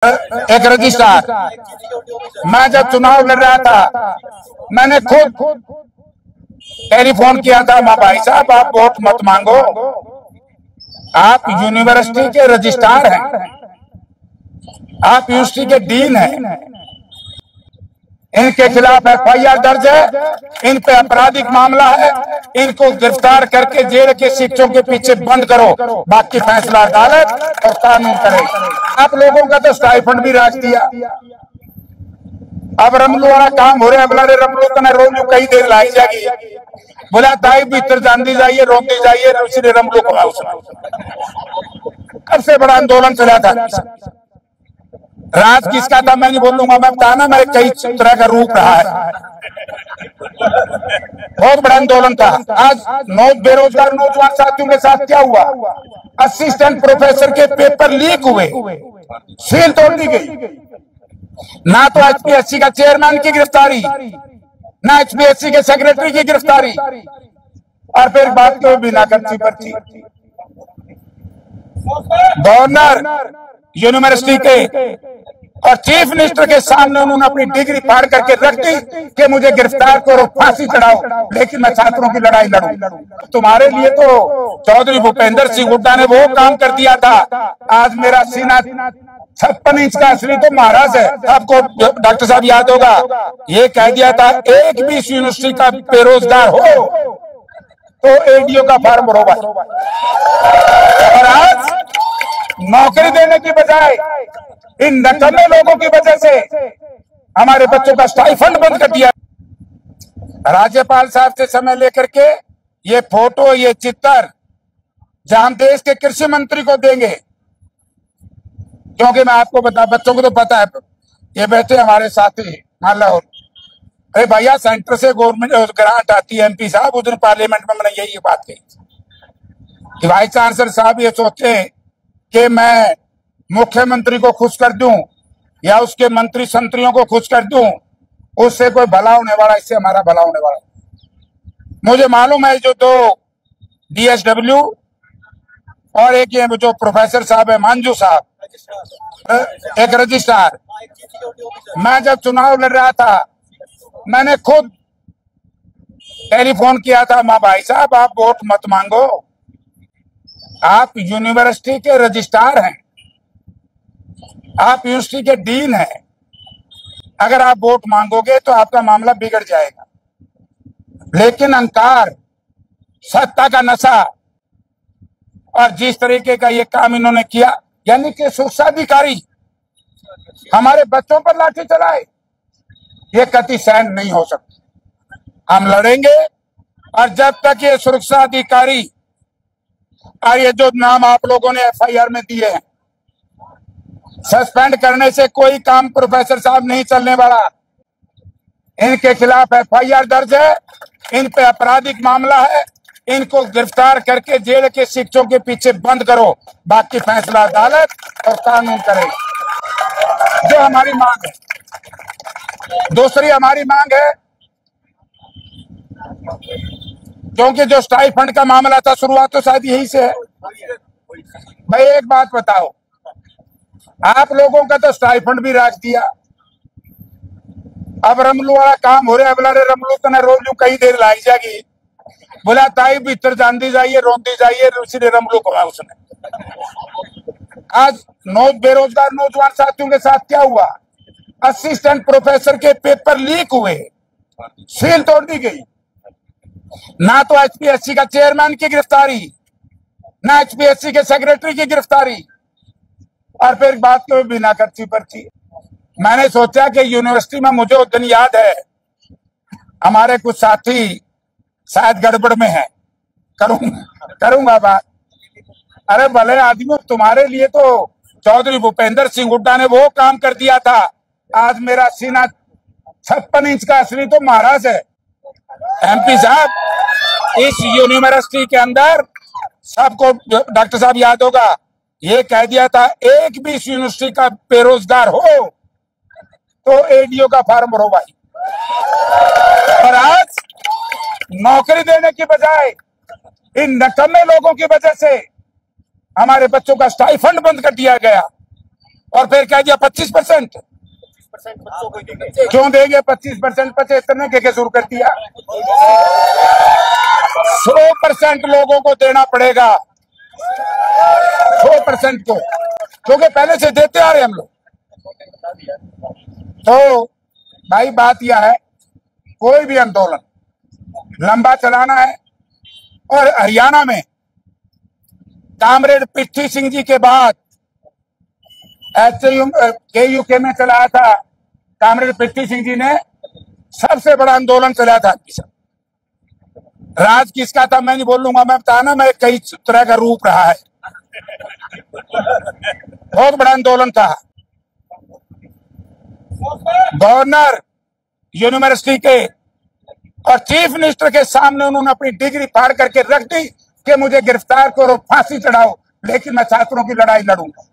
एक रजिस्ट्रार। मैं जब चुनाव लड़ रहा था मैंने खुद टेलीफोन किया था, माँ भाई साहब आप वोट मत मांगो, आप यूनिवर्सिटी के रजिस्ट्रार हैं, आप यूनिवर्सिटी के डीन हैं, इनके खिलाफ एफआईआर दर्ज है, इन पे आपराधिक मामला है, इनको गिरफ्तार करके जेल के शिक्षकों के पीछे बंद करो, बाकी फैसला अदालत और कानून करे। आप लोगों का तो स्टाइफंड भी राज दिया। अब रमलू वाला काम हो रहा है, बोला रे रमलू कने रोज कई देर लाई जाएगी, बोला दाई भीतर जानी जाइए, रोकती जाइए, उसी ने रमलू को कब से बड़ा आंदोलन चला था। राज किसका था मैं नहीं बोलूंगा, मैं बताना मेरे कई तरह का रूप रहा है, बहुत बड़ा आंदोलन था। आज बेरोजगार नौजवान साथियों के साथ क्या हुआ, असिस्टेंट प्रोफेसर के पेपर लीक हुए, सील तोड़ दी गई, ना तो एचपीएससी का चेयरमैन की गिरफ्तारी, ना एचपीएससी के सेक्रेटरी की गिरफ्तारी, और फिर बात को बिना पर्ची पर्ची गवर्नर यूनिवर्सिटी के और चीफ मिनिस्टर के सामने उन्होंने अपनी डिग्री फाड़ करके रख दी कि मुझे गिरफ्तार करो, फांसी चढ़ाओ, लेकिन मैं छात्रों की लड़ाई लड़ूं। तुम्हारे लिए तो चौधरी भूपेंद्र सिंह हुड्डा ने वो काम कर दिया था, आज मेरा सीना 56 इंच का असली तो महाराज है। आपको डॉक्टर साहब याद होगा, ये कह दिया था एक भी इस यूनिवर्सिटी का बेरोजगार हो तो एडीओ का फार्म भरो भाई, और आज नौकरी देने की बजाय इन नकम्मे लोगों की वजह से हमारे बच्चों का स्टाइफंड बंद कर दिया। राज्यपाल साहब से समय लेकर के ये फोटो, ये चित्र जहां देश के कृषि मंत्री को देंगे, क्योंकि मैं आपको बता, बच्चों को तो पता है, ये बैठे हमारे साथी मान लो, अरे भैया सेंटर से गवर्नमेंट ग्रांट आती है, एमपी साहब उधर पार्लियामेंट में मैंने यही बात कही कि वाइस चांसलर साहब ये सोचते हैं कि मैं मुख्यमंत्री को खुश कर दूं या उसके मंत्री संतरियों को खुश कर दूं, उससे कोई भला होने वाला, इससे हमारा भला होने वाला। मुझे मालूम है जो दो डीएसडब्ल्यू और एक ये जो प्रोफेसर साहब है मंजू साहब, एक रजिस्ट्रार। मैं जब चुनाव लड़ रहा था मैंने खुद टेलीफोन किया था, माँ भाई साहब आप वोट मत मांगो, आप यूनिवर्सिटी के रजिस्ट्रार हैं, आप यूनिवर्सिटी के डीन हैं, अगर आप वोट मांगोगे तो आपका मामला बिगड़ जाएगा। लेकिन अहंकार, सत्ता का नशा और जिस तरीके का ये काम इन्होंने किया, यानी कि सुरक्षा अधिकारी हमारे बच्चों पर लाठी चलाए, ये कति सहन नहीं हो सकता। हम लड़ेंगे, और जब तक ये सुरक्षा अधिकारी और ये जो नाम आप लोगों ने एफआईआर में दिए हैं, सस्पेंड करने से कोई काम प्रोफेसर साहब नहीं चलने वाला। इनके खिलाफ एफआईआर दर्ज है, इन पे आपराधिक मामला है, इनको गिरफ्तार करके जेल के शिक्षकों के पीछे बंद करो, बाकी फैसला अदालत और कानून करे। जो हमारी मांग है। दूसरी हमारी मांग है, क्योंकि जो स्टाइफंड का मामला था शुरुआत तो शायद यही से है। भाई एक बात बताओ, आप लोगों का तो स्टाइफंड भी राज दिया, अब रमलू वाला काम हो रहा है, बोला रे रमलू कने रोज कई देर लाई जाएगी, बोला ताई भीतर जानी जाइए, रोकती जाइए, उसी ने रमलू को उसने। आज बेरोजगार नौजवान साथियों के साथ क्या हुआ, असिस्टेंट प्रोफेसर के पेपर लीक हुए, सील तोड़ दी गई, ना तो एचपीएससी का चेयरमैन की गिरफ्तारी, ना एचपीएससी के सेक्रेटरी की गिरफ्तारी, और फिर बात को बिना पर्ची। मैंने सोचा कि यूनिवर्सिटी में, मुझे उस दिन याद है हमारे कुछ साथी शायद गड़बड़ में है, करूंगा बात। अरे भले आदमी, तुम्हारे लिए तो चौधरी भूपेंद्र सिंह हुड्डा ने वो काम कर दिया था, आज मेरा सीना 56 इंच का असली तो महाराज है। एमपी साहब इस यूनिवर्सिटी के अंदर सबको, डॉक्टर साहब याद होगा, ये कह दिया था एक भी इस यूनिवर्सिटी का बेरोजगार हो तो एडीओ का फार्म भरो भाई, और आज नौकरी देने की बजाय इन नकम्मे लोगों की वजह से हमारे बच्चों का स्टाइफंड बंद कर दिया गया। और फिर कह दिया 25%। क्यों देंगे 25%? 75 के शुरू कर दिया। 100% लोगों को देना पड़ेगा, 100% को, क्योंकि पहले से देते आ रहे हम लोग। तो भाई बात यह है, कोई भी आंदोलन लंबा चलाना है। और हरियाणा में कामरेड पृथ्वी सिंह जी के बाद KUK में चलाया था, कामरेड पृथ्वी सिंह जी ने सबसे बड़ा आंदोलन चलाया था। राज किसका था मैं नहीं बोलूंगा, मैं बताना, मैं कई तरह का रूप रहा है, बहुत बड़ा आंदोलन था। गवर्नर यूनिवर्सिटी के और चीफ मिनिस्टर के सामने उन्होंने अपनी डिग्री फाड़ करके रख दी कि मुझे गिरफ्तार करो, फांसी चढ़ाओ, लेकिन मैं छात्रों की लड़ाई लड़ूंगा।